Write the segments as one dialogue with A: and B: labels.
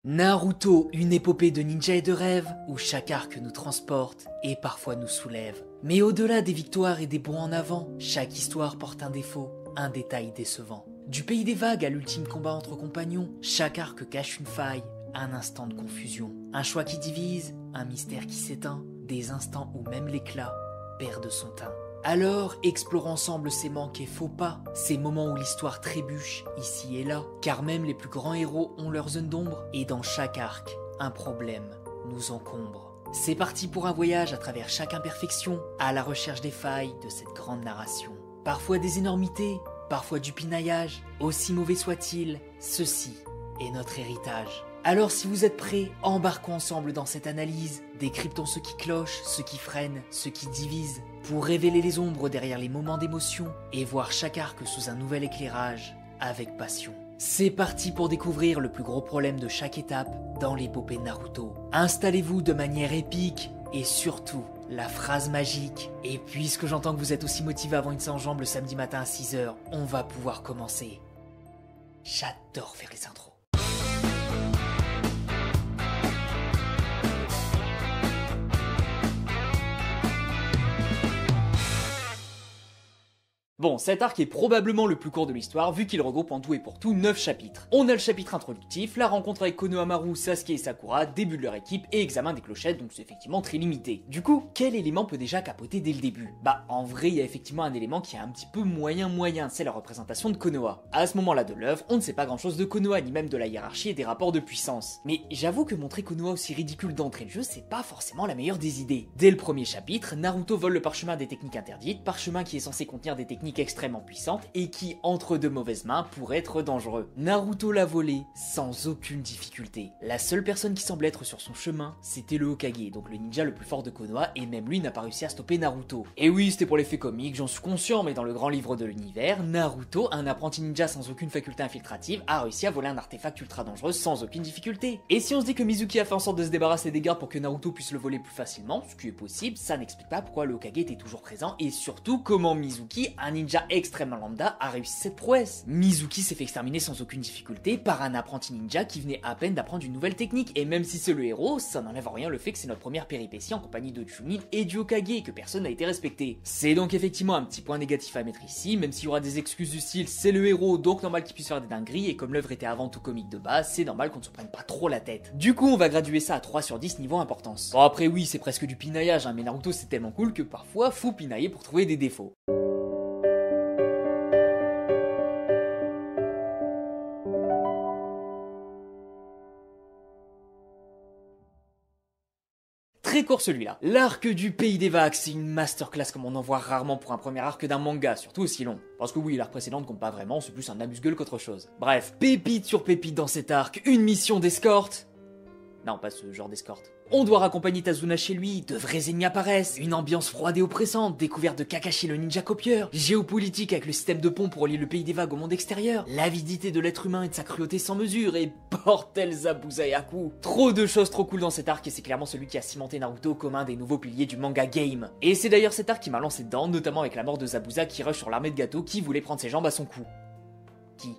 A: Naruto, une épopée de ninja et de rêves, où chaque arc nous transporte et parfois nous soulève. Mais au-delà des victoires et des bons en avant, chaque histoire porte un défaut, un détail décevant. Du pays des vagues à l'ultime combat entre compagnons, chaque arc cache une faille, un instant de confusion. Un choix qui divise, un mystère qui s'éteint, des instants où même l'éclat perd de son teint. Alors, explorons ensemble ces manques et faux pas, ces moments où l'histoire trébuche, ici et là, car même les plus grands héros ont leurs zones d'ombre, et dans chaque arc, un problème nous encombre. C'est parti pour un voyage à travers chaque imperfection, à la recherche des failles de cette grande narration. Parfois des énormités, parfois du pinaillage, aussi mauvais soit-il, ceci est notre héritage. Alors si vous êtes prêts, embarquons ensemble dans cette analyse, décryptons ce qui cloche, ce qui freine, ce qui divise, pour révéler les ombres derrière les moments d'émotion et voir chaque arc sous un nouvel éclairage, avec passion. C'est parti pour découvrir le plus gros problème de chaque étape dans l'épopée Naruto. Installez-vous de manière épique et surtout, la phrase magique. Et puisque j'entends que vous êtes aussi motivé avant une séance jambes le samedi matin à 6h, on va pouvoir commencer. J'adore faire les intros. Bon, cet arc est probablement le plus court de l'histoire vu qu'il regroupe en tout et pour tout 9 chapitres. On a le chapitre introductif, la rencontre avec Konohamaru, Sasuke et Sakura, début de leur équipe et examen des clochettes, donc c'est effectivement très limité. Du coup, quel élément peut déjà capoter dès le début? Bah, en vrai, il y a effectivement un élément qui est un petit peu moyen, c'est la représentation de Konoha. À ce moment-là de l'œuvre, on ne sait pas grand chose de Konoha, ni même de la hiérarchie et des rapports de puissance. Mais j'avoue que montrer Konoha aussi ridicule d'entrée de jeu, c'est pas forcément la meilleure des idées. Dès le premier chapitre, Naruto vole le parchemin des techniques interdites, parchemin qui est censé contenir des techniques extrêmement puissante et qui, entre de mauvaises mains, pourrait être dangereux. Naruto l'a volé sans aucune difficulté. La seule personne qui semble être sur son chemin, c'était le Hokage, donc le ninja le plus fort de Konoha, et même lui n'a pas réussi à stopper Naruto. Et oui, c'était pour l'effet comique, j'en suis conscient, mais dans le grand livre de l'univers, Naruto, un apprenti ninja sans aucune faculté infiltrative, a réussi à voler un artefact ultra dangereux sans aucune difficulté. Et si on se dit que Mizuki a fait en sorte de se débarrasser des gardes pour que Naruto puisse le voler plus facilement, ce qui est possible, ça n'explique pas pourquoi le Hokage était toujours présent, et surtout comment Mizuki, un ninja extrêmement lambda, a réussi cette prouesse. Mizuki s'est fait exterminer sans aucune difficulté par un apprenti ninja qui venait à peine d'apprendre une nouvelle technique, et même si c'est le héros, ça n'enlève en rien le fait que c'est notre première péripétie en compagnie de Chunin et du Hokage et que personne n'a été respecté. C'est donc effectivement un petit point négatif à mettre ici, même s'il y aura des excuses du style c'est le héros donc normal qu'il puisse faire des dingueries, et comme l'œuvre était avant tout comique de base, c'est normal qu'on ne se prenne pas trop la tête. Du coup on va graduer ça à 3 sur 10 niveau importance. Bon après oui c'est presque du pinaillage mais Naruto c'est tellement cool que parfois faut pinailler pour trouver des défauts. Très court celui-là. L'arc du pays des vagues, c'est une masterclass comme on en voit rarement pour un premier arc d'un manga, surtout aussi long. Parce que oui, l'arc précédent ne compte pas vraiment, c'est plus un amuse-gueule qu'autre chose. Bref, pépite sur pépite dans cet arc, une mission d'escorte. Non, pas ce genre d'escorte. On doit raccompagner Tazuna chez lui, de vrais ennemis apparaissent, une ambiance froide et oppressante, découverte de Kakashi le ninja copieur, géopolitique avec le système de pont pour relier le pays des vagues au monde extérieur, l'avidité de l'être humain et de sa cruauté sans mesure, et bordel Zabuza et Haku. Trop de choses trop cool dans cet arc et c'est clairement celui qui a cimenté Naruto comme un des nouveaux piliers du manga game. Et c'est d'ailleurs cet arc qui m'a lancé dedans, notamment avec la mort de Zabuza qui rush sur l'armée de Gato qui voulait prendre ses jambes à son cou. Qui?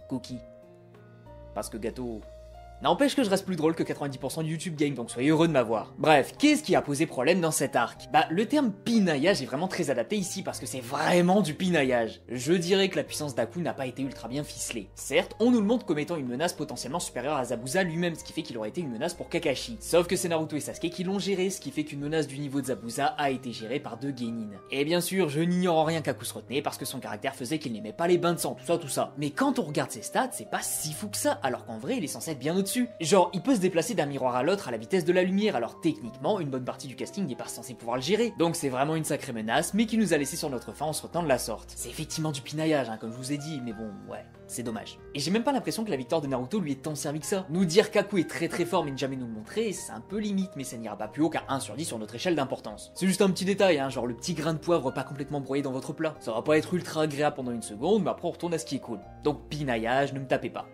A: Cookie. Parce que Gato... N'empêche que je reste plus drôle que 90% du YouTube game, donc soyez heureux de m'avoir. Bref, qu'est-ce qui a posé problème dans cet arc? Bah, le terme pinaillage est vraiment très adapté ici parce que c'est vraiment du pinaillage. Je dirais que la puissance d'Haku n'a pas été ultra bien ficelée. Certes, on nous le montre comme étant une menace potentiellement supérieure à Zabuza lui-même, ce qui fait qu'il aurait été une menace pour Kakashi. Sauf que c'est Naruto et Sasuke qui l'ont géré, ce qui fait qu'une menace du niveau de Zabuza a été gérée par deux genin. Et bien sûr, je n'ignore en rien qu'Haku se retenait parce que son caractère faisait qu'il n'aimait pas les bains de sang, tout ça. Mais quand on regarde ses stats, c'est pas si fou que ça, alors qu'en vrai, il est censé être bien au-dessus. Genre, il peut se déplacer d'un miroir à l'autre à la vitesse de la lumière, alors techniquement, une bonne partie du casting n'est pas censé pouvoir le gérer. Donc c'est vraiment une sacrée menace, mais qui nous a laissé sur notre faim en se retenant de la sorte. C'est effectivement du pinaillage, comme je vous ai dit, mais bon, ouais, c'est dommage. Et j'ai même pas l'impression que la victoire de Naruto lui ait tant servi que ça. Nous dire qu'Haku est très fort mais ne jamais nous le montrer, c'est un peu limite, mais ça n'ira pas plus haut qu'à 1 sur 10 sur notre échelle d'importance. C'est juste un petit détail, genre le petit grain de poivre pas complètement broyé dans votre plat. Ça va pas être ultra agréable pendant une seconde, mais après on retourne à ce qui est cool. Donc pinaillage, ne me tapez pas.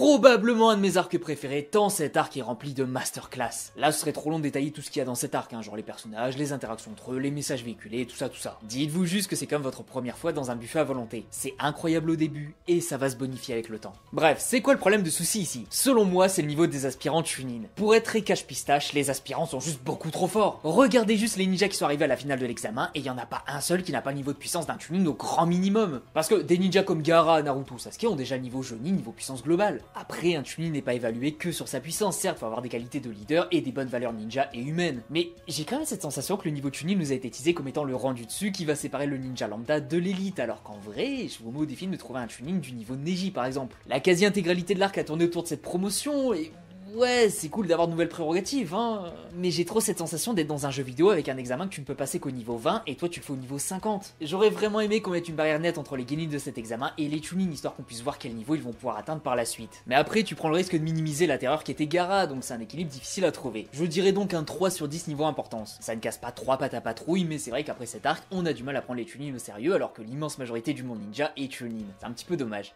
A: probablement un de mes arcs préférés, tant cet arc est rempli de masterclass. Là, ce serait trop long de détailler tout ce qu'il y a dans cet arc, hein, genre les personnages, les interactions entre eux, les messages véhiculés, tout ça. Dites-vous juste que c'est comme votre première fois dans un buffet à volonté. C'est incroyable au début, et ça va se bonifier avec le temps. Bref, c'est quoi le problème de souci ici? Selon moi, c'est le niveau des aspirants Chunin. Pour être très cache-pistache, les aspirants sont juste beaucoup trop forts. Regardez juste les ninjas qui sont arrivés à la finale de l'examen, et il y en a pas un seul qui n'a pas le niveau de puissance d'un Chunin au grand minimum. Parce que des ninjas comme Gaara, Naruto, Sasuke ont déjà le niveau Jonin, niveau puissance globale. Après, un Chunin n'est pas évalué que sur sa puissance, certes, faut avoir des qualités de leader et des bonnes valeurs ninja et humaines. Mais j'ai quand même cette sensation que le niveau Chunin nous a été teasé comme étant le rang du dessus qui va séparer le ninja lambda de l'élite, alors qu'en vrai, je vous mets au défi de me trouver un Chunin du niveau Neji par exemple. La quasi-intégralité de l'arc a tourné autour de cette promotion et... ouais, c'est cool d'avoir de nouvelles prérogatives, hein, mais j'ai trop cette sensation d'être dans un jeu vidéo avec un examen que tu ne peux passer qu'au niveau 20 et toi tu le fais au niveau 50. J'aurais vraiment aimé qu'on mette une barrière nette entre les genin de cet examen et les Chunin, histoire qu'on puisse voir quel niveau ils vont pouvoir atteindre par la suite. Mais après, tu prends le risque de minimiser la terreur qui était Gaara, donc c'est un équilibre difficile à trouver. Je dirais donc un 3 sur 10 niveau importance. Ça ne casse pas 3 pattes à patrouille, mais c'est vrai qu'après cet arc, on a du mal à prendre les Chunin au sérieux alors que l'immense majorité du monde ninja est Chunin. C'est un petit peu dommage.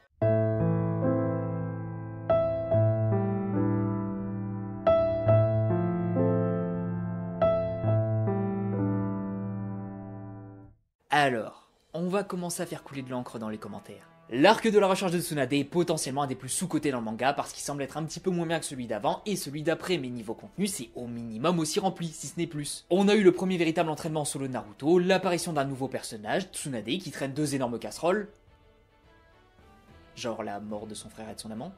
A: Alors, on va commencer à faire couler de l'encre dans les commentaires. L'arc de la recherche de Tsunade est potentiellement un des plus sous-cotés dans le manga parce qu'il semble être un petit peu moins bien que celui d'avant et celui d'après, mais niveau contenu c'est au minimum aussi rempli, si ce n'est plus. On a eu le premier véritable entraînement en solo de Naruto, l'apparition d'un nouveau personnage, Tsunade, qui traîne 2 énormes casseroles, genre la mort de son frère et de son amant.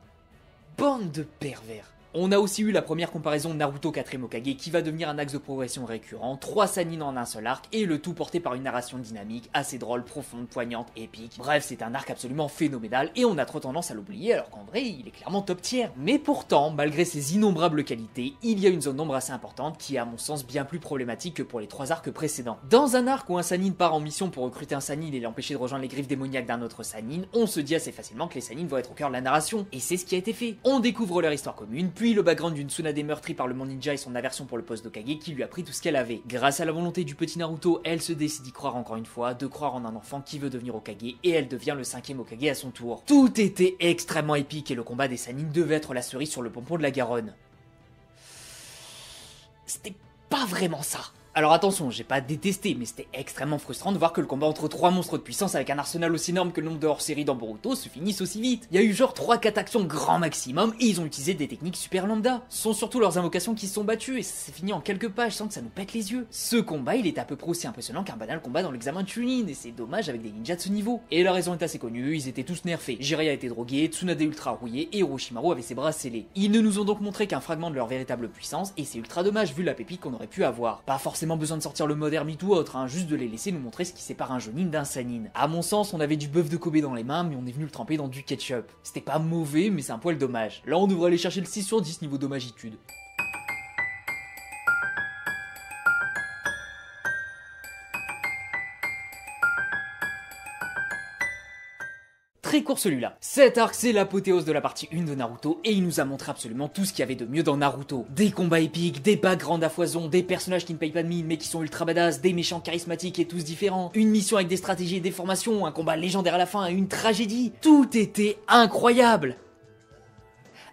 A: Bande de pervers. On a aussi eu la première comparaison de Naruto 4ème Hokage qui va devenir un axe de progression récurrent, 3 sannin en un seul arc, et le tout porté par une narration dynamique, assez drôle, profonde, poignante, épique. Bref, c'est un arc absolument phénoménal, et on a trop tendance à l'oublier alors qu'en vrai, il est clairement top tier. Mais pourtant, malgré ses innombrables qualités, il y a une zone d'ombre assez importante qui est à mon sens bien plus problématique que pour les 3 arcs précédents. Dans un arc où un sannin part en mission pour recruter un sannin et l'empêcher de rejoindre les griffes démoniaques d'un autre sannin, on se dit assez facilement que les sannins vont être au cœur de la narration, et c'est ce qui a été fait. On découvre leur histoire commune, puis le background d'une Tsunade meurtrie par le monde ninja et son aversion pour le poste d'Hokage qui lui a pris tout ce qu'elle avait. Grâce à la volonté du petit Naruto, elle se décide d'y croire encore une fois, de croire en un enfant qui veut devenir Hokage, et elle devient le 5ème Hokage à son tour. Tout était extrêmement épique et le combat des Sannin devait être la cerise sur le pompon de la Garonne. C'était pas vraiment ça. Alors attention, j'ai pas détesté, mais c'était extrêmement frustrant de voir que le combat entre 3 monstres de puissance avec un arsenal aussi énorme que le nombre de hors-série dans Boruto se finisse aussi vite. Il y a eu genre 3-4 actions grand maximum et ils ont utilisé des techniques super lambda. Ce sont surtout leurs invocations qui se sont battues et ça s'est fini en quelques pages sans que ça nous pète les yeux. Ce combat, il est à peu près aussi impressionnant qu'un banal combat dans l'examen de Chunin et c'est dommage avec des ninjas de ce niveau. Et la raison est assez connue, ils étaient tous nerfés. Jiraiya était drogué, Tsunade ultra rouillé et Orochimaru avait ses bras scellés. Ils ne nous ont donc montré qu'un fragment de leur véritable puissance et c'est ultra dommage vu la pépite qu'on aurait pu avoir. Pas forcément besoin de sortir le mode ermite ou autre, hein, juste de les laisser nous montrer ce qui sépare un Jonin d'un Sannin. À mon sens, on avait du bœuf de Kobe dans les mains, mais on est venu le tremper dans du ketchup. C'était pas mauvais, mais c'est un poil dommage. Là, on devrait aller chercher le 6 sur 10 niveau dommagitude. Très court celui-là. Cet arc c'est l'apothéose de la partie 1 de Naruto et il nous a montré absolument tout ce qu'il y avait de mieux dans Naruto. Des combats épiques, des backgrounds à foison, des personnages qui ne payent pas de mine mais qui sont ultra badass, des méchants charismatiques et tous différents, une mission avec des stratégies et des formations, un combat légendaire à la fin et une tragédie. Tout était incroyable.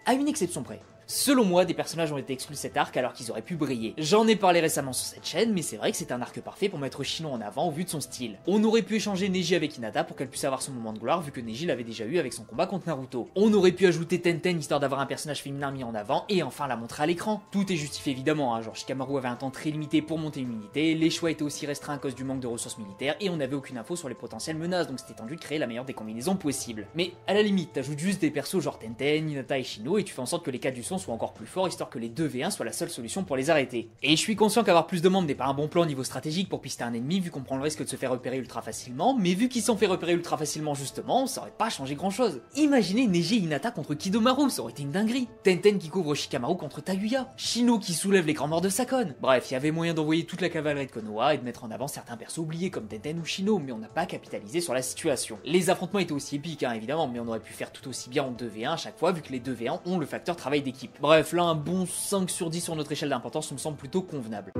A: À une exception près. Selon moi, des personnages ont été exclus de cet arc alors qu'ils auraient pu briller. J'en ai parlé récemment sur cette chaîne, mais c'est vrai que c'est un arc parfait pour mettre Shino en avant au vu de son style. On aurait pu échanger Neji avec Hinata pour qu'elle puisse avoir son moment de gloire vu que Neji l'avait déjà eu avec son combat contre Naruto. On aurait pu ajouter Tenten histoire d'avoir un personnage féminin mis en avant et enfin la montrer à l'écran. Tout est justifié évidemment, hein, genre Shikamaru avait un temps très limité pour monter une unité, les choix étaient aussi restreints à cause du manque de ressources militaires et on n'avait aucune info sur les potentielles menaces donc c'était tendu de créer la meilleure des combinaisons possibles. Mais à la limite, t'ajoutes juste des persos genre Tenten, Hinata et Shino et tu fais en sorte que les 4 du son soient encore plus forts histoire que les 2v1 soient la seule solution pour les arrêter. Et je suis conscient qu'avoir plus de membres n'est pas un bon plan au niveau stratégique pour pister un ennemi vu qu'on prend le risque de se faire repérer ultra facilement, mais vu qu'ils sont fait repérer ultra facilement justement, ça aurait pas changé grand chose. Imaginez Neji et Hinata contre Kidomaru, ça aurait été une dinguerie. Tenten qui couvre Shikamaru contre Taguya, Shino qui soulève les grands morts de Sakon. Bref, il y avait moyen d'envoyer toute la cavalerie de Konoha et de mettre en avant certains persos oubliés comme Tenten ou Shino, mais on n'a pas capitalisé sur la situation. Les affrontements étaient aussi épiques hein, évidemment, mais on aurait pu faire tout aussi bien en 2v1 à chaque fois vu que les 2v1 ont le facteur travail d'équipe. Bref, là un bon 5 sur 10 sur notre échelle d'importance me semble plutôt convenable.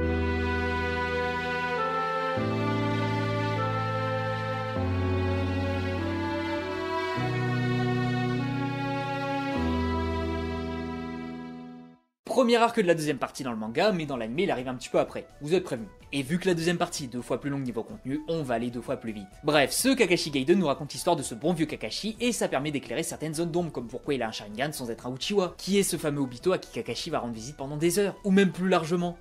A: premier arc de la deuxième partie dans le manga, mais dans l'anime il arrive un petit peu après. Vous êtes prévenus. Et vu que la deuxième partie est 2 fois plus longue niveau contenu, on va aller 2 fois plus vite. Bref, ce Kakashi Gaiden nous raconte l'histoire de ce bon vieux Kakashi et ça permet d'éclairer certaines zones d'ombre comme pourquoi il a un Sharingan sans être un Uchiwa, qui est ce fameux Obito à qui Kakashi va rendre visite pendant des heures, ou même plus largement.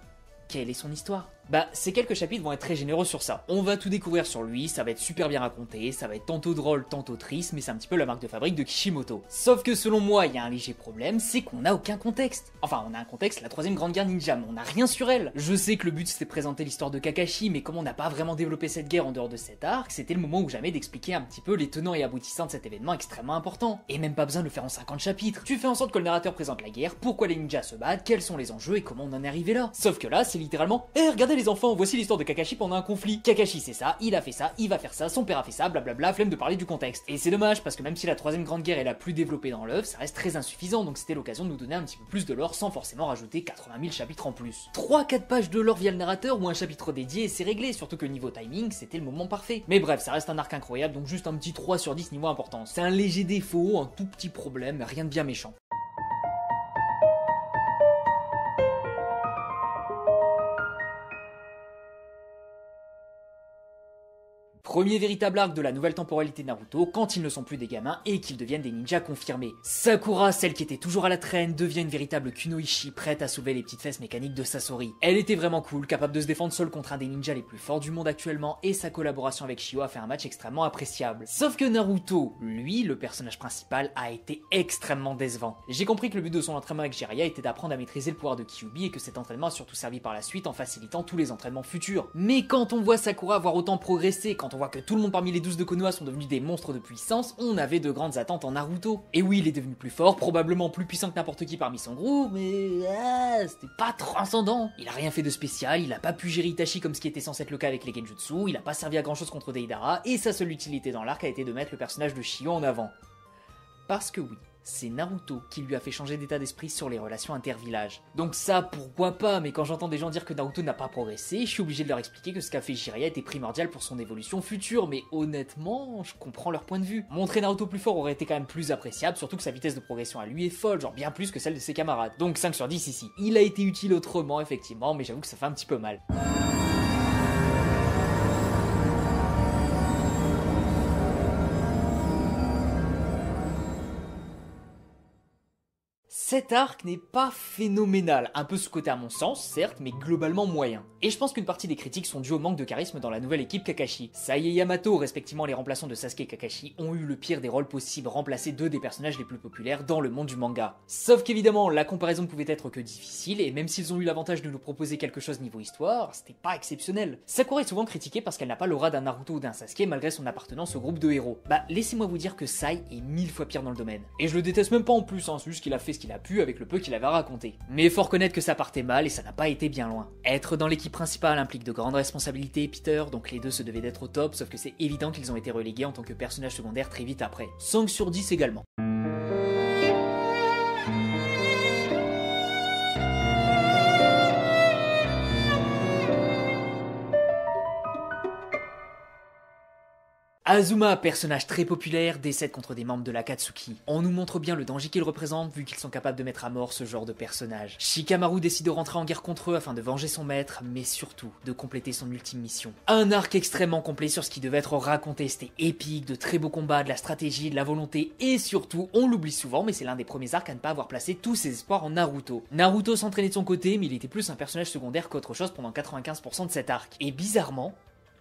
A: Quelle est son histoire? Bah, ces quelques chapitres vont être très généreux sur ça. On va tout découvrir sur lui, ça va être super bien raconté, ça va être tantôt drôle, tantôt triste, mais c'est un petit peu la marque de fabrique de Kishimoto. Sauf que selon moi, il y a un léger problème, c'est qu'on n'a aucun contexte. Enfin, on a un contexte, la troisième grande guerre ninja, mais on n'a rien sur elle. Je sais que le but c'était de présenter l'histoire de Kakashi, mais comme on n'a pas vraiment développé cette guerre en dehors de cet arc, c'était le moment ou jamais d'expliquer un petit peu les tenants et aboutissants de cet événement extrêmement important. Et même pas besoin de le faire en 50 chapitres. Tu fais en sorte que le narrateur présente la guerre, pourquoi les ninjas se battent, quels sont les enjeux et comment on en est arrivé là. Sauf que là, c'est littéralement, regardez les enfants, voici l'histoire de Kakashi pendant un conflit. Kakashi c'est ça, il a fait ça, il va faire ça, son père a fait ça, blablabla, flemme de parler du contexte. Et c'est dommage parce que même si la troisième grande guerre est la plus développée dans l'œuvre, ça reste très insuffisant, donc c'était l'occasion de nous donner un petit peu plus de lore sans forcément rajouter 80 000 chapitres en plus. 3-4 pages de lore via le narrateur ou un chapitre dédié et c'est réglé, surtout que niveau timing c'était le moment parfait. Mais bref, ça reste un arc incroyable, donc juste un petit 3 sur 10 niveau importance. C'est un léger défaut, un tout petit problème, rien de bien méchant. Premier véritable arc de la nouvelle temporalité de Naruto quand ils ne sont plus des gamins et qu'ils deviennent des ninjas confirmés. Sakura, celle qui était toujours à la traîne, devient une véritable kunoichi prête à sauver les petites fesses mécaniques de Sasori. Elle était vraiment cool, capable de se défendre seule contre un des ninjas les plus forts du monde actuellement et sa collaboration avec Shio a fait un match extrêmement appréciable. Sauf que Naruto, lui, le personnage principal, a été extrêmement décevant. J'ai compris que le but de son entraînement avec Jiraiya était d'apprendre à maîtriser le pouvoir de Kyuubi et que cet entraînement a surtout servi par la suite en facilitant tous les entraînements futurs. Mais quand on voit Sakura avoir autant progressé, quand on voit que tout le monde parmi les 12 de Konoha sont devenus des monstres de puissance, on avait de grandes attentes en Naruto. Et oui, il est devenu plus fort, probablement plus puissant que n'importe qui parmi son groupe, mais c'était pas transcendant. Il a rien fait de spécial, il a pas pu gérer Itachi comme ce qui était censé être le cas avec les Genjutsu, il a pas servi à grand chose contre Deidara, et sa seule utilité dans l'arc a été de mettre le personnage de Shio en avant. Parce que oui, c'est Naruto qui lui a fait changer d'état d'esprit sur les relations intervillages. Donc ça, pourquoi pas, mais quand j'entends des gens dire que Naruto n'a pas progressé, je suis obligé de leur expliquer que ce qu'a fait Jiraiya était primordial pour son évolution future, mais honnêtement, je comprends leur point de vue. Montrer Naruto plus fort aurait été quand même plus appréciable, surtout que sa vitesse de progression à lui est folle, genre bien plus que celle de ses camarades. Donc 5 sur 10 ici. Il a été utile autrement, effectivement, mais j'avoue que ça fait un petit peu mal. Cet arc n'est pas phénoménal, un peu sous-coté à mon sens, certes, mais globalement moyen. Et je pense qu'une partie des critiques sont dues au manque de charisme dans la nouvelle équipe Kakashi. Sai et Yamato, respectivement les remplaçants de Sasuke et Kakashi, ont eu le pire des rôles possibles, remplacer 2 des personnages les plus populaires dans le monde du manga. Sauf qu'évidemment, la comparaison ne pouvait être que difficile, et même s'ils ont eu l'avantage de nous proposer quelque chose niveau histoire, c'était pas exceptionnel. Sakura est souvent critiquée parce qu'elle n'a pas l'aura d'un Naruto ou d'un Sasuke malgré son appartenance au groupe de héros. Bah, laissez-moi vous dire que Sai est 1000 fois pire dans le domaine. Et je le déteste même pas en plus, c'est juste qu'il a fait ce qu'il a pu avec le peu qu'il avait raconté. Mais faut reconnaître que ça partait mal et ça n'a pas été bien loin. Être dans l'équipe principale implique de grandes responsabilités, Peter, donc les deux se devaient d'être au top, sauf que c'est évident qu'ils ont été relégués en tant que personnages secondaires très vite après. 5 sur 10 également. Azuma, personnage très populaire, décède contre des membres de l'Akatsuki. On nous montre bien le danger qu'ils représentent vu qu'ils sont capables de mettre à mort ce genre de personnage. Shikamaru décide de rentrer en guerre contre eux afin de venger son maître, mais surtout de compléter son ultime mission. Un arc extrêmement complet sur ce qui devait être raconté, c'était épique, de très beaux combats, de la stratégie, de la volonté, et surtout, on l'oublie souvent, mais c'est l'un des premiers arcs à ne pas avoir placé tous ses espoirs en Naruto. Naruto s'entraînait de son côté, mais il était plus un personnage secondaire qu'autre chose pendant 95% de cet arc. Et bizarrement,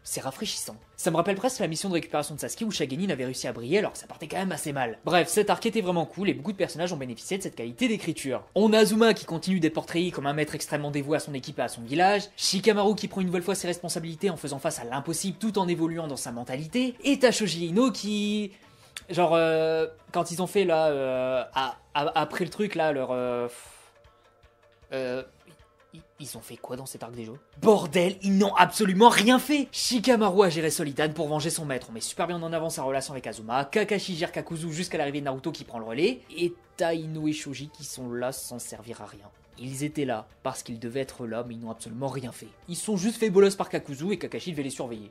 A: c'est rafraîchissant. Ça me rappelle presque la mission de récupération de Sasuke où Shagenin avait réussi à briller alors que ça partait quand même assez mal. Bref, cet arc était vraiment cool et beaucoup de personnages ont bénéficié de cette qualité d'écriture. On a Azuma qui continue d'être portrayé comme un maître extrêmement dévoué à son équipe et à son village, Shikamaru qui prend une nouvelle fois ses responsabilités en faisant face à l'impossible tout en évoluant dans sa mentalité, et Tashoji Ino qui... Genre, quand ils ont fait là, après le truc là, ils ont fait quoi dans cet arc déjà? Bordel, ils n'ont absolument rien fait! Shikamaru a géré Solidan pour venger son maître, on met super bien en avant sa relation avec Azuma, Kakashi gère Kakuzu jusqu'à l'arrivée de Naruto qui prend le relais, et Taino et Shoji qui sont là sans servir à rien. Ils étaient là parce qu'ils devaient être là, mais ils n'ont absolument rien fait. Ils sont juste fait bolos par Kakuzu et Kakashi devait les surveiller.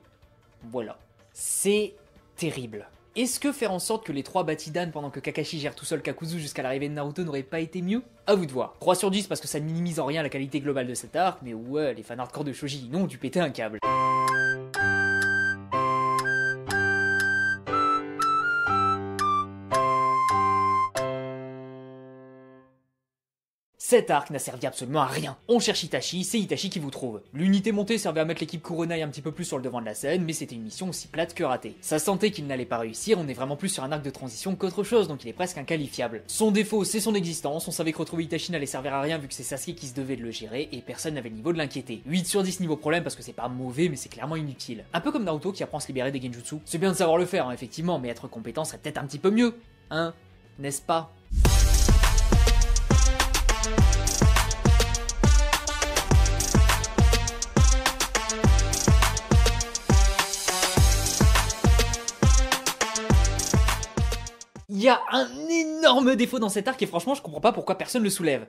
A: Voilà. C'est terrible. Est-ce que faire en sorte que les 3 battent Dan pendant que Kakashi gère tout seul Kakuzu jusqu'à l'arrivée de Naruto n'aurait pas été mieux? À vous de voir. 3 sur 10 parce que ça ne minimise en rien la qualité globale de cet arc, mais ouais, les fans hardcore de Shoji Ino ont dû péter un câble. Cet arc n'a servi absolument à rien. On cherche Itachi, c'est Itachi qui vous trouve. L'unité montée servait à mettre l'équipe Kuronai un petit peu plus sur le devant de la scène, mais c'était une mission aussi plate que ratée. Ça sentait qu'il n'allait pas réussir, on est vraiment plus sur un arc de transition qu'autre chose, donc il est presque inqualifiable. Son défaut, c'est son existence, on savait que retrouver Itachi n'allait servir à rien vu que c'est Sasuke qui se devait de le gérer, et personne n'avait le niveau de l'inquiéter. 8 sur 10 niveau problème parce que c'est pas mauvais, mais c'est clairement inutile. Un peu comme Naruto qui apprend à se libérer des genjutsu. C'est bien de savoir le faire, hein, effectivement, mais être compétent serait peut-être un petit peu mieux. Hein? N'est-ce pas? Il y a un énorme défaut dans cet arc et franchement je comprends pas pourquoi personne le soulève.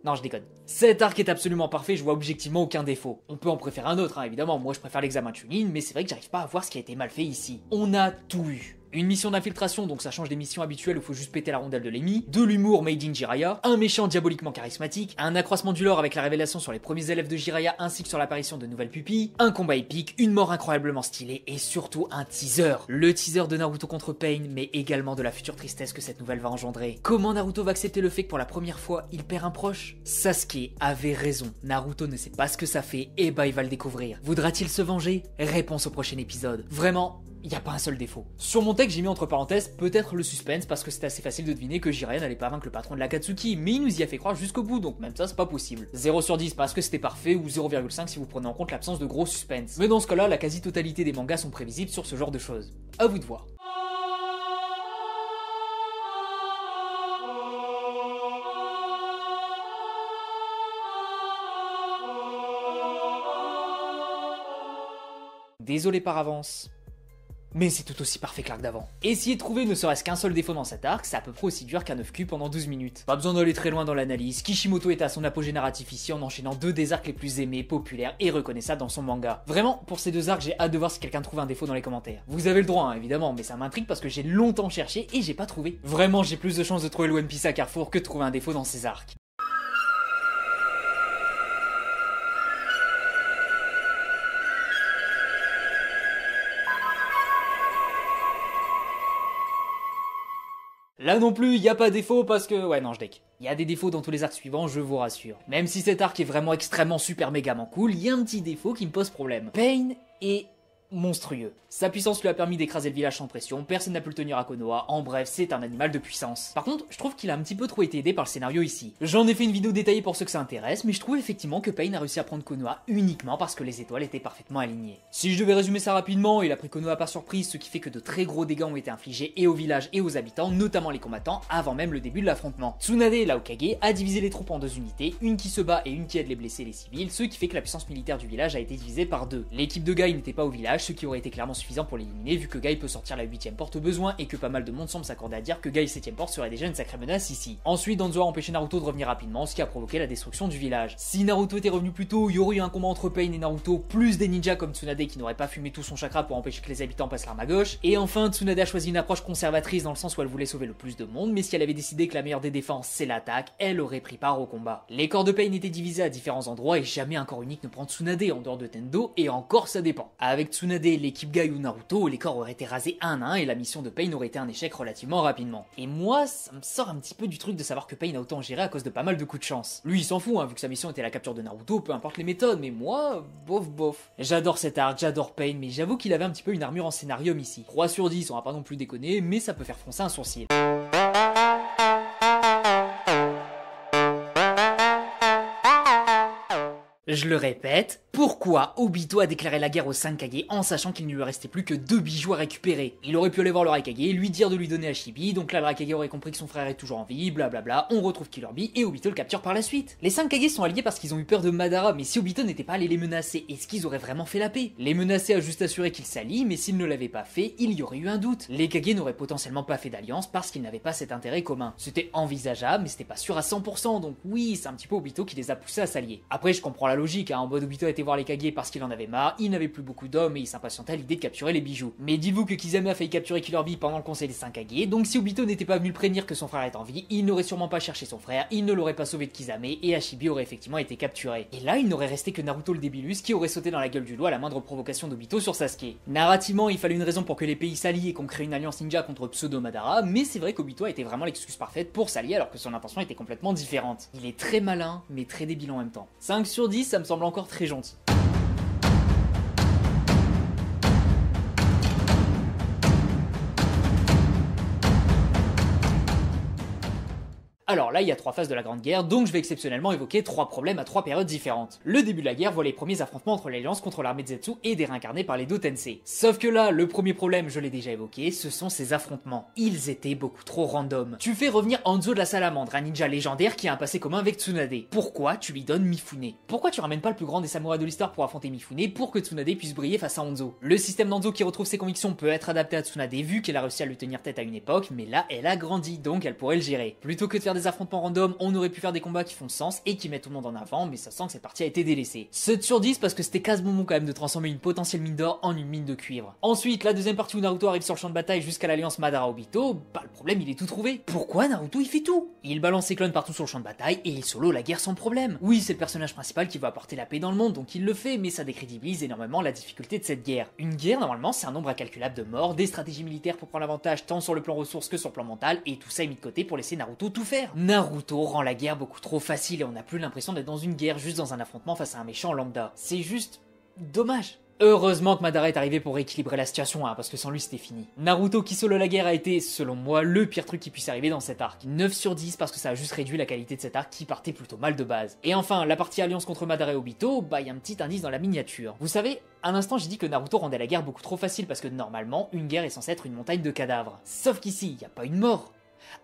A: Non, je déconne. Cet arc est absolument parfait, je vois objectivement aucun défaut. On peut en préférer un autre, hein, évidemment, moi je préfère l'examen Chunin, mais c'est vrai que j'arrive pas à voir ce qui a été mal fait ici. On a tout eu. Une mission d'infiltration, donc ça change des missions habituelles où il faut juste péter la rondelle de l'ennemi, de l'humour made in Jiraiya, un méchant diaboliquement charismatique, un accroissement du lore avec la révélation sur les premiers élèves de Jiraiya ainsi que sur l'apparition de nouvelles pupilles, un combat épique, une mort incroyablement stylée et surtout un teaser. Le teaser de Naruto contre Pain, mais également de la future tristesse que cette nouvelle va engendrer. Comment Naruto va accepter le fait que pour la première fois, il perd un proche? Sasuke avait raison, Naruto ne sait pas ce que ça fait, et bah il va le découvrir. Voudra-t-il se venger? Réponse au prochain épisode. Vraiment, y a pas un seul défaut. Sur mon texte, j'ai mis entre parenthèses peut-être le suspense parce que c'est assez facile de deviner que Jiraiya n'allait pas vaincre le patron de l'Akatsuki, mais il nous y a fait croire jusqu'au bout, donc même ça c'est pas possible. 0 sur 10 parce que c'était parfait ou 0,5 si vous prenez en compte l'absence de gros suspense. Mais dans ce cas-là, la quasi-totalité des mangas sont prévisibles sur ce genre de choses. À vous de voir. Désolé par avance. Mais c'est tout aussi parfait que l'arc d'avant. Essayer de trouver ne serait-ce qu'un seul défaut dans cet arc, c'est à peu près aussi dur qu'un 9Q pendant 12 minutes. Pas besoin d'aller très loin dans l'analyse, Kishimoto est à son apogée narratif ici en enchaînant 2 des arcs les plus aimés, populaires et reconnaissables dans son manga. Vraiment, pour ces 2 arcs, j'ai hâte de voir si quelqu'un trouve un défaut dans les commentaires. Vous avez le droit, hein, évidemment, mais ça m'intrigue parce que j'ai longtemps cherché et j'ai pas trouvé. Vraiment, j'ai plus de chances de trouver le One Piece à Carrefour que de trouver un défaut dans ces arcs. Là non plus, y a pas défaut parce que... Ouais, non, je deck. Il y a des défauts dans tous les arcs suivants, je vous rassure. Même si cet arc est vraiment extrêmement super mégamment cool, il y a un petit défaut qui me pose problème. Pain est monstrueux. Sa puissance lui a permis d'écraser le village sans pression, personne n'a pu le tenir à Konoha, en bref, c'est un animal de puissance. Par contre, je trouve qu'il a un petit peu trop été aidé par le scénario ici. J'en ai fait une vidéo détaillée pour ceux que ça intéresse, mais je trouve effectivement que Pain a réussi à prendre Konoha uniquement parce que les étoiles étaient parfaitement alignées. Si je devais résumer ça rapidement, il a pris Konoha par surprise, ce qui fait que de très gros dégâts ont été infligés et au village et aux habitants, notamment les combattants, avant même le début de l'affrontement. Tsunade, la Hokage, a divisé les troupes en 2 unités, une qui se bat et une qui aide les blessés et les civils, ce qui fait que la puissance militaire du village a été divisée par 2. L'équipe de Guy n'était pas au village, ce qui aurait été clairement suffisant pour l'éliminer vu que Guy peut sortir la 8ème porte au besoin et que pas mal de monde semble s'accorder à dire que Guy 7ème porte serait déjà une sacrée menace ici. Ensuite, Danzo a empêché Naruto de revenir rapidement, ce qui a provoqué la destruction du village. Si Naruto était revenu plus tôt, il y aurait eu un combat entre Pain et Naruto, plus des ninjas comme Tsunade qui n'auraient pas fumé tout son chakra pour empêcher que les habitants passent l'arme à gauche. Et enfin, Tsunade a choisi une approche conservatrice dans le sens où elle voulait sauver le plus de monde, mais si elle avait décidé que la meilleure des défenses c'est l'attaque, elle aurait pris part au combat. Les corps de Pain étaient divisés à différents endroits et jamais un corps unique ne prend Tsunade en dehors de Tendo, et encore ça dépend. Avec Tsunade, l'équipe Guy ou Naruto, les corps auraient été rasés un à un et la mission de Pain aurait été un échec relativement rapidement. Et moi, ça me sort un petit peu du truc de savoir que Pain a autant géré à cause de pas mal de coups de chance. Lui il s'en fout, hein, vu que sa mission était la capture de Naruto, peu importe les méthodes, mais moi, bof bof. J'adore cet arc, j'adore Pain, mais j'avoue qu'il avait un petit peu une armure en scénarium ici. 3 sur 10, on va pas non plus déconner, mais ça peut faire froncer un sourcil. Je le répète, pourquoi Obito a déclaré la guerre aux 5 Kage en sachant qu'il ne lui restait plus que 2 bijoux à récupérer? Il aurait pu aller voir le Raikage, lui dire de lui donner à Shibi, donc là le Raikage aurait compris que son frère est toujours en vie, blablabla, on retrouve Killer Bee et Obito le capture par la suite. Les 5 Kage sont alliés parce qu'ils ont eu peur de Madara, mais si Obito n'était pas allé les menacer, est-ce qu'ils auraient vraiment fait la paix? Les menacer a juste assuré qu'ils s'allient, mais s'ils ne l'avaient pas fait, il y aurait eu un doute. Les Kage n'auraient potentiellement pas fait d'alliance parce qu'ils n'avaient pas cet intérêt commun. C'était envisageable, mais c'était pas sûr à 100%, donc oui, c'est un petit peu Obito qui les a poussés à s'allier. Après je comprends la logique, hein. En mode Obito a été voir les Kage parce qu'il en avait marre, il n'avait plus beaucoup d'hommes et il s'impatientait à l'idée de capturer les bijoux. Mais dites-vous que Kisame a failli capturer Killer Bee pendant le conseil des 5 Kage, donc si Obito n'était pas venu le prévenir que son frère est en vie, il n'aurait sûrement pas cherché son frère, il ne l'aurait pas sauvé de Kisame et Hashibi aurait effectivement été capturé. Et là, il n'aurait resté que Naruto le débilus qui aurait sauté dans la gueule du loup à la moindre provocation d'Obito sur Sasuke. Narrativement, il fallait une raison pour que les pays s'allient et qu'on crée une alliance ninja contre Pseudo Madara, mais c'est vrai qu'Obito a été vraiment l'excuse parfaite pour s'allier alors que son intention était complètement différente. Il est très malin, mais très débile en même temps. 5 sur 10, ça me semble encore très gentil. Alors là, il y a 3 phases de la Grande Guerre, donc je vais exceptionnellement évoquer 3 problèmes à 3 périodes différentes. Le début de la guerre voit les premiers affrontements entre l'Alliance contre l'armée de Zetsu et des réincarnés par les Do Tensei. Sauf que là, le premier problème, je l'ai déjà évoqué, ce sont ces affrontements. Ils étaient beaucoup trop random. Tu fais revenir Hanzo de la Salamandre, un ninja légendaire qui a un passé commun avec Tsunade. Pourquoi tu lui donnes Mifune? Pourquoi tu ramènes pas le plus grand des samouraïs de l'histoire pour affronter Mifune pour que Tsunade puisse briller face à Hanzo? Le système d'Hanzo qui retrouve ses convictions peut être adapté à Tsunade vu qu'elle a réussi à lui tenir tête à une époque, mais là, elle a grandi, donc elle pourrait le gérer. Plutôt que de faire des affrontements random, on aurait pu faire des combats qui font sens et qui mettent tout le monde en avant, mais ça sent que cette partie a été délaissée. 7 sur 10 parce que c'était casse-bonbon quand même de transformer une potentielle mine d'or en une mine de cuivre. Ensuite, la deuxième partie où Naruto arrive sur le champ de bataille jusqu'à l'alliance Madara-Obito, bah le problème il est tout trouvé. Pourquoi Naruto il fait tout? Il balance ses clones partout sur le champ de bataille et il solo la guerre sans problème. Oui, c'est le personnage principal qui va apporter la paix dans le monde, donc il le fait, mais ça décrédibilise énormément la difficulté de cette guerre. Une guerre, normalement, c'est un nombre incalculable de morts, des stratégies militaires pour prendre l'avantage tant sur le plan ressources que sur le plan mental, et tout ça est mis de côté pour laisser Naruto tout faire. Naruto rend la guerre beaucoup trop facile et on n'a plus l'impression d'être dans une guerre, juste dans un affrontement face à un méchant lambda. C'est juste dommage. Heureusement que Madara est arrivé pour rééquilibrer la situation, hein, parce que sans lui c'était fini. Naruto qui solo la guerre a été, selon moi, le pire truc qui puisse arriver dans cet arc. 9 sur 10 parce que ça a juste réduit la qualité de cet arc qui partait plutôt mal de base. Et enfin, la partie alliance contre Madara et Obito, bah y a un petit indice dans la miniature. Vous savez, à l'instant j'ai dit que Naruto rendait la guerre beaucoup trop facile parce que normalement, une guerre est censée être une montagne de cadavres. Sauf qu'ici, y a pas une mort.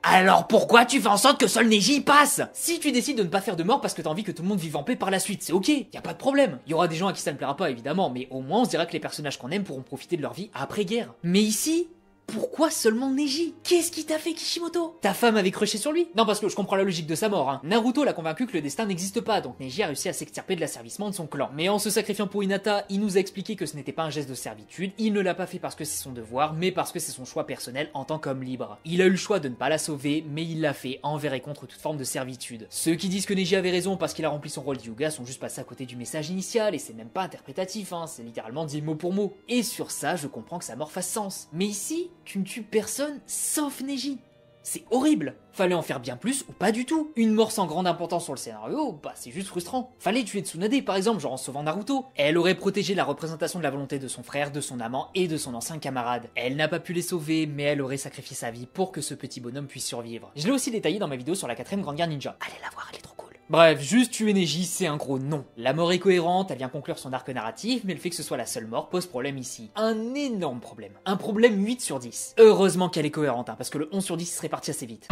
A: Alors pourquoi tu fais en sorte que seul Neji y passe? Si tu décides de ne pas faire de mort parce que t'as envie que tout le monde vive en paix par la suite, c'est ok, y a pas de problème. Y aura des gens à qui ça ne plaira pas évidemment, mais au moins on se dira que les personnages qu'on aime pourront profiter de leur vie après-guerre. Mais ici, pourquoi seulement Neji? Qu'est-ce qui t'a fait Kishimoto? Ta femme avait crushé sur lui? Non parce que je comprends la logique de sa mort, hein. Naruto l'a convaincu que le destin n'existe pas, donc Neji a réussi à s'extirper de l'asservissement de son clan. Mais en se sacrifiant pour Hinata, il nous a expliqué que ce n'était pas un geste de servitude, il ne l'a pas fait parce que c'est son devoir, mais parce que c'est son choix personnel en tant qu'homme libre. Il a eu le choix de ne pas la sauver, mais il l'a fait envers et contre toute forme de servitude. Ceux qui disent que Neji avait raison parce qu'il a rempli son rôle d'Hyuga sont juste passés à côté du message initial, et c'est même pas interprétatif, hein, c'est littéralement dit mot pour mot. Et sur ça, je comprends que sa mort fasse sens. Mais ici, tu ne tues personne sauf Neji. C'est horrible. Fallait en faire bien plus ou pas du tout. Une mort sans grande importance sur le scénario, bah c'est juste frustrant. Fallait tuer Tsunade par exemple, genre en sauvant Naruto. Elle aurait protégé la représentation de la volonté de son frère, de son amant et de son ancien camarade. Elle n'a pas pu les sauver, mais elle aurait sacrifié sa vie pour que ce petit bonhomme puisse survivre. Je l'ai aussi détaillé dans ma vidéo sur la 4ème Grande Guerre Ninja. Allez la voir, elle est trop cool. Bref, juste tuer Neji, c'est un gros non. La mort est cohérente, elle vient conclure son arc narratif, mais le fait que ce soit la seule mort pose problème ici. Un énorme problème. Un problème 8 sur 10. Heureusement qu'elle est cohérente, hein, parce que le 11 sur 10 serait parti assez vite.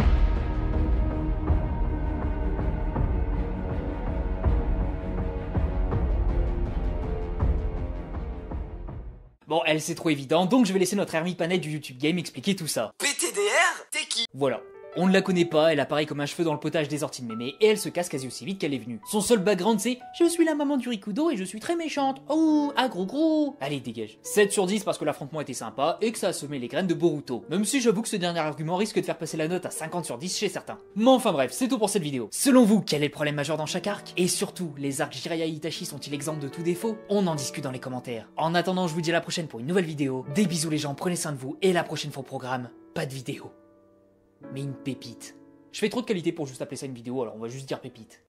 A: Bon, elle c'est trop évident, donc je vais laisser notre ermite panel du YouTube Game expliquer tout ça.
B: PTDR, t'es qui?
A: Voilà. On ne la connaît pas, elle apparaît comme un cheveu dans le potage des orties de mémé et elle se casse quasi aussi vite qu'elle est venue. Son seul background c'est « Je suis la maman du Rikudo et je suis très méchante. Oh, ah gros. » Allez, dégage. 7 sur 10 parce que l'affrontement était sympa et que ça a semé les graines de Boruto. Même si j'avoue que ce dernier argument risque de faire passer la note à 50 sur 10 chez certains. Mais enfin bref, c'est tout pour cette vidéo. Selon vous, quel est le problème majeur dans chaque arc? Et surtout, les arcs Jiraiya et Itachi sont-ils exempts de tout défaut? On en discute dans les commentaires. En attendant, je vous dis à la prochaine pour une nouvelle vidéo. Des bisous les gens, prenez soin de vous et la prochaine fois au programme, pas de vidéo. Mais une pépite. Je fais trop de qualité pour juste appeler ça une vidéo, alors on va juste dire pépite.